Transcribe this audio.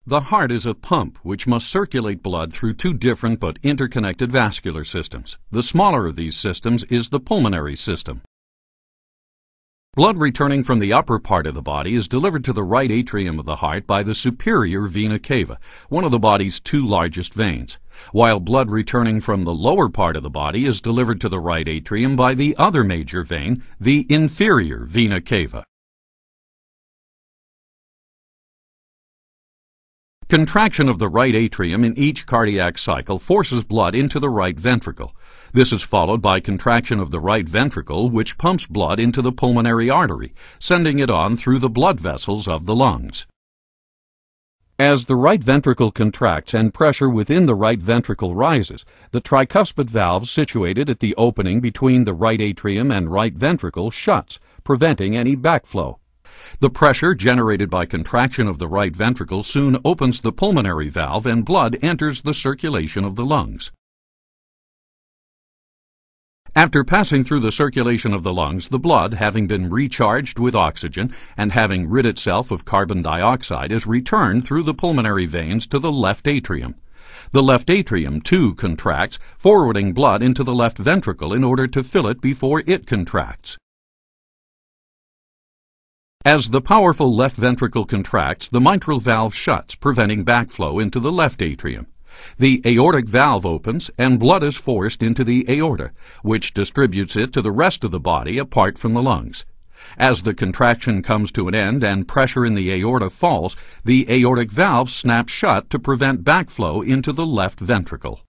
The heart is a pump which must circulate blood through two different but interconnected vascular systems. The smaller of these systems is the pulmonary system. Blood returning from the upper part of the body is delivered to the right atrium of the heart by the superior vena cava, one of the body's two largest veins, while blood returning from the lower part of the body is delivered to the right atrium by the other major vein, the inferior vena cava. Contraction of the right atrium in each cardiac cycle forces blood into the right ventricle. This is followed by contraction of the right ventricle, which pumps blood into the pulmonary artery, sending it on through the blood vessels of the lungs. As the right ventricle contracts and pressure within the right ventricle rises, the tricuspid valve situated at the opening between the right atrium and right ventricle shuts, preventing any backflow. The pressure generated by contraction of the right ventricle soon opens the pulmonary valve and blood enters the circulation of the lungs. After passing through the circulation of the lungs, the blood, having been recharged with oxygen and having rid itself of carbon dioxide, is returned through the pulmonary veins to the left atrium. The left atrium, too, contracts, forwarding blood into the left ventricle in order to fill it before it contracts. As the powerful left ventricle contracts, the mitral valve shuts, preventing backflow into the left atrium. The aortic valve opens and blood is forced into the aorta, which distributes it to the rest of the body apart from the lungs. As the contraction comes to an end and pressure in the aorta falls, the aortic valve snaps shut to prevent backflow into the left ventricle.